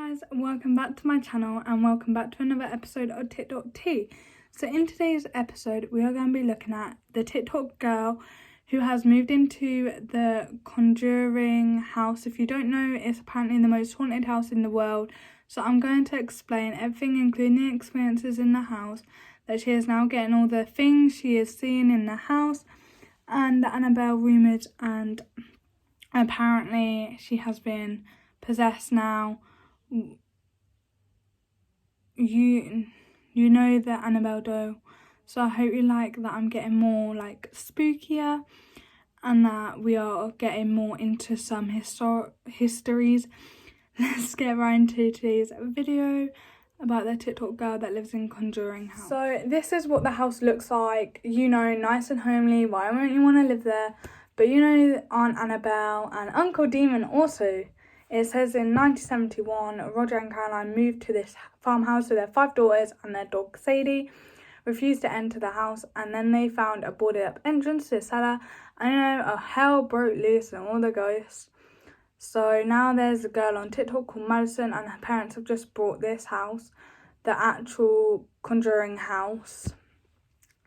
guys, welcome back to my channel and welcome back to another episode of TikTok Tea. So in today's episode we are going to be looking at the TikTok girl who has moved into the Conjuring house. If you don't know, it's apparently the most haunted house in the world. So I'm going to explain everything, including the experiences in the house, that she is now getting all the things she is seeing in the house and the Annabelle rumours, and apparently she has been possessed now. You know the Annabelle doll, so I hope you like that. I'm getting more like spookier and that we are getting more into some histories. Let's get right into today's video about the TikTok girl that lives in Conjuring house. So this is what the house looks like, you know, nice and homely. Why won't you want to live there? But you know, Aunt Annabelle and Uncle Demon also. It says in 1971, Roger and Caroline moved to this farmhouse with their 5 daughters and their dog Sadie. Refused to enter the house, and then they found a boarded up entrance to the cellar. And you know, a hell broke loose and all the ghosts. So now there's a girl on TikTok called Madison, and her parents have just bought this house, the actual Conjuring house.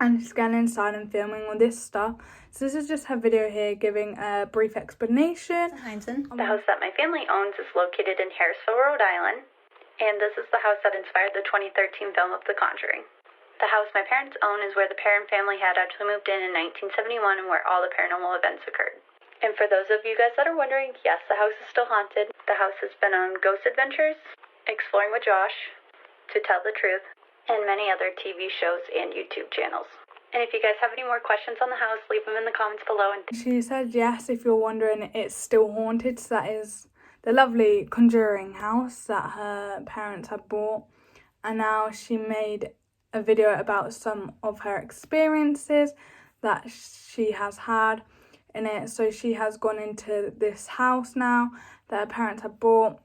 And she's going inside and filming all this stuff. So this is just her video here giving a brief explanation. The house that my family owns is located in Harrisville, Rhode Island, and this is the house that inspired the 2013 film of The Conjuring. The house my parents own is where the Perrin family had actually moved in 1971 and where all the paranormal events occurred. And for those of you guys that are wondering, yes, the house is still haunted. The house has been on Ghost Adventures, Exploring with Josh, To Tell the Truth, and many other TV shows and YouTube channels. And if you guys have any more questions on the house, leave them in the comments below. And she said yes, if you're wondering, it's still haunted. So that is the lovely Conjuring house that her parents had bought. And now she made a video about some of her experiences that she has had in it. So she has gone into this house now that her parents had bought,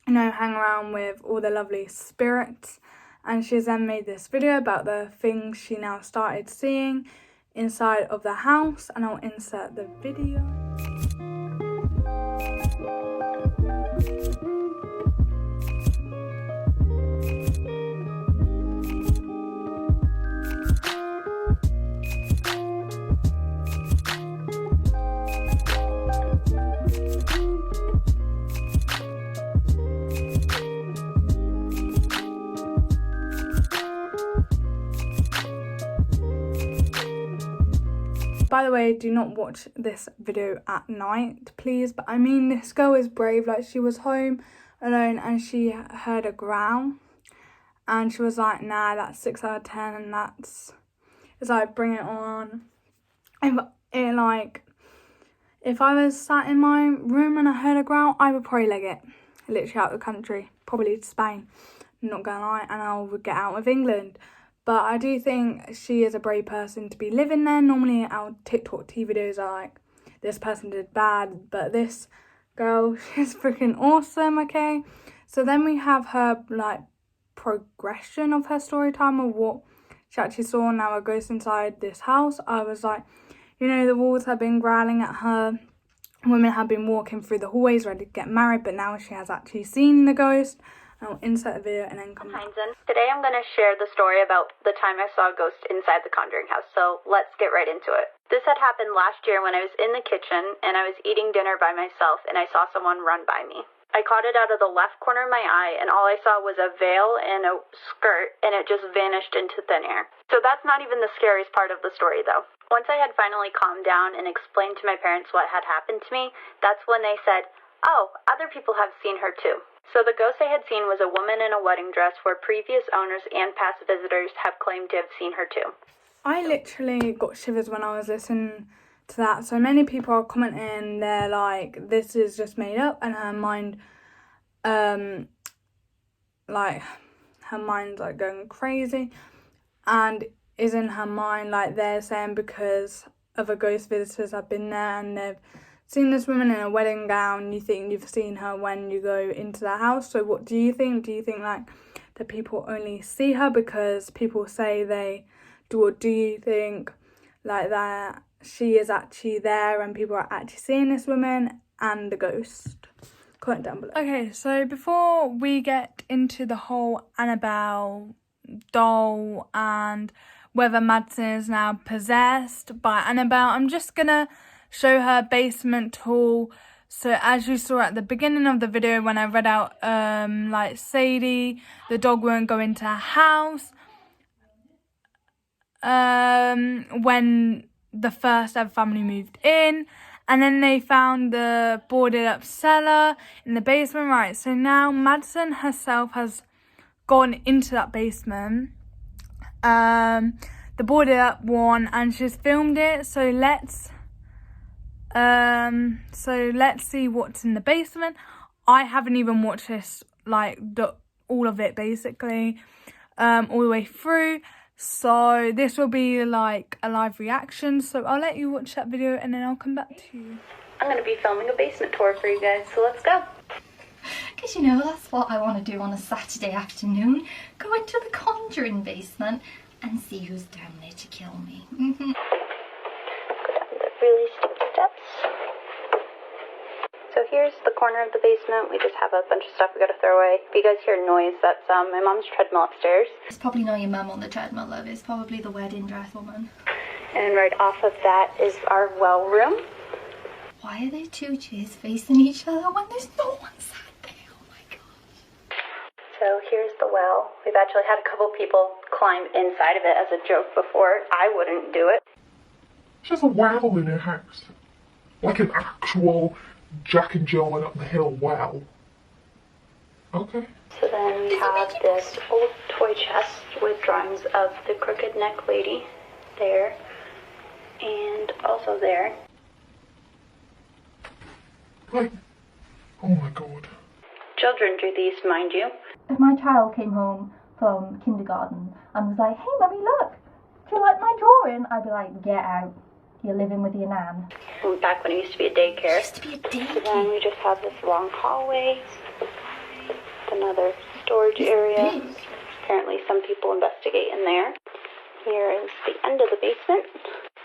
you know, hang around with all the lovely spirits. And she's then made this video about the things she now started seeing inside of the house, and I'll insert the video. By the way, do not watch this video at night, please. But I mean, this girl is brave. Like, she was home alone and she heard a growl. And she was like, nah, that's 6 out of 10. And it's like, bring it on. If I was sat in my room and I heard a growl, I would probably leg it. Literally out of the country. Probably to Spain. I'm not gonna lie. And I would get out of England. But I do think she is a brave person to be living there. Normally our TikTok Tea videos are like, this person did bad, but this girl, she's freaking awesome, okay? So then we have her like progression of her story time of what she actually saw. Now a ghost inside this house. I was like, you know, the walls have been growling at her. Women have been walking through the hallways ready to get married, but now she has actually seen the ghost. I'll insert the video and then come back. Today I'm going to share the story about the time I saw a ghost inside the Conjuring house, so let's get right into it. This had happened last year when I was in the kitchen and I was eating dinner by myself and I saw someone run by me. I caught it out of the left corner of my eye and all I saw was a veil and a skirt and it just vanished into thin air. So that's not even the scariest part of the story though. Once I had finally calmed down and explained to my parents what had happened to me, that's when they said, oh, other people have seen her too. So the ghost I had seen was a woman in a wedding dress where previous owners and past visitors have claimed to have seen her too. I literally got shivers when I was listening to that. So many people are commenting, they're like, this is just made up, and her mind, like, her mind's like going crazy. And is in her mind, like they're saying, because other ghost visitors have been there and they've seen this woman in a wedding gown, you think you've seen her when you go into the house. So what do you think? Do you think like that people only see her because people say they do, or do you think like that she is actually there and people are actually seeing this woman and the ghost? comment down below. Okay, so before we get into the whole Annabelle doll and whether Madison is now possessed by Annabelle, I'm just gonna show her basement tool. So as you saw at the beginning of the video when I read out like Sadie, the dog won't go into her house when the first ever family moved in, and then they found the boarded up cellar in the basement. Right, so now Madison herself has gone into that basement, the boarded up one, and she's filmed it. So let's see what's in the basement. I haven't even watched this, like all of it basically, all the way through. So this will be like a live reaction. So I'll let you watch that video and then I'll come back to you. I'm going to be filming a basement tour for you guys, so let's go. Because you know, that's what I want to do on a Saturday afternoon. Go into the Conjuring basement and see who's down there to kill me. Go down the really steep steps. So here's the corner of the basement. We just have a bunch of stuff we gotta throw away. If you guys hear noise, that's my mom's treadmill upstairs. It's probably not your mum on the treadmill, love. It's probably the wedding dress woman. And right off of that is our well room. Why are there two chairs facing each other when there's no one sat there? Oh my god. So here's the well. We've actually had a couple people climb inside of it as a joke before. I wouldn't do it. She has a well in her house. Like an actual Jack and Jill went up the hill well. Okay. So then we have this old toy chest with drawings of the crooked neck lady there, and also there. Like, oh my god. Children do these, mind you. If my child came home from kindergarten and was like, hey mummy, look, do you like my drawing? I'd be like, get out. You're living with your nan. Back when it used to be a daycare. It used to be a daycare. So then we just have this long hallway, another storage area. Big. Apparently some people investigate in there. Here is the end of the basement.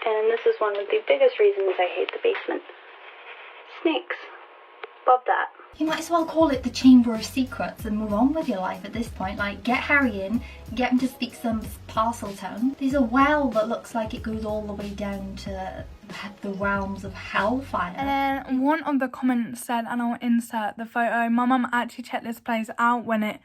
And this is one of the biggest reasons I hate the basement. Snakes. Love that. You might as well call it the Chamber of Secrets and move on with your life at this point. Like, get Harry in, get him to speak some parcel tongue. There's a well that looks like it goes all the way down to the realms of hellfire. And then one of the comments said, and I'll insert the photo, my mum actually checked this place out when it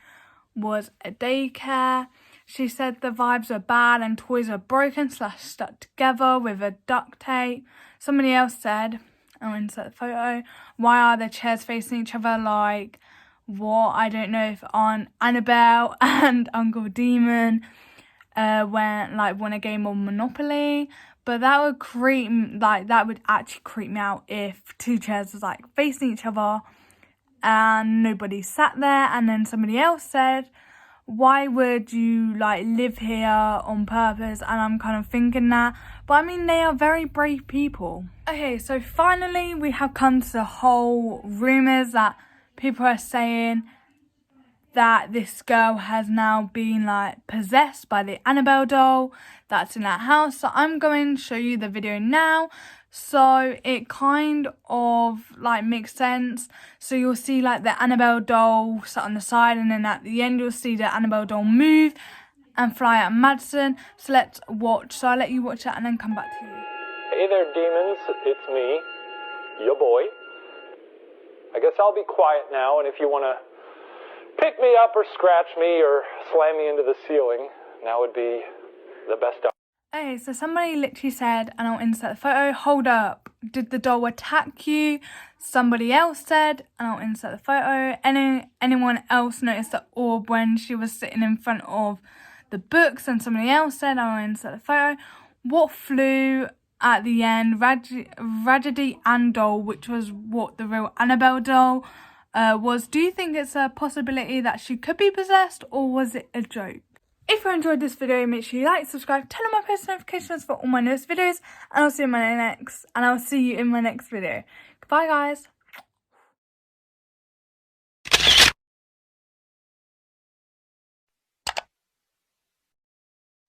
was a daycare. She said the vibes are bad and toys are broken / stuck together with a duct tape. Somebody else said, I'll insert the photo, why are the chairs facing each other? Like, what? I don't know if Aunt Annabelle and Uncle Demon won a game of Monopoly, but that would actually creep me out if two chairs was like facing each other and nobody sat there. And then somebody else said, why would you like live here on purpose? And I'm kind of thinking that, but I mean, they are very brave people. Okay, so finally we have come to the whole rumours that people are saying that this girl has now been like possessed by the Annabelle doll that's in that house. So I'm going to show you the video now. So it kind of like makes sense. So you'll see like the Annabelle doll sat on the side, and then at the end you'll see the Annabelle doll move and fly at Madison. So let's watch. So I'll let you watch that and then come back to you. Hey there, demons. It's me, your boy. I guess I'll be quiet now, and if you want to pick me up or scratch me or slam me into the ceiling, now would be the best option. Okay, so somebody literally said, and I'll insert the photo, hold up, did the doll attack you? Somebody else said, and I'll insert the photo, anyone else noticed the orb when she was sitting in front of the books? And somebody else said, I'll insert the photo, what flew at the end, Raggedy Ann doll, which was what the real Annabelle doll was. Do you think it's a possibility that she could be possessed, or was it a joke? If you enjoyed this video, make sure you like, subscribe, turn on my post notifications for all my newest videos, and I'll see you in my next video. Goodbye, guys.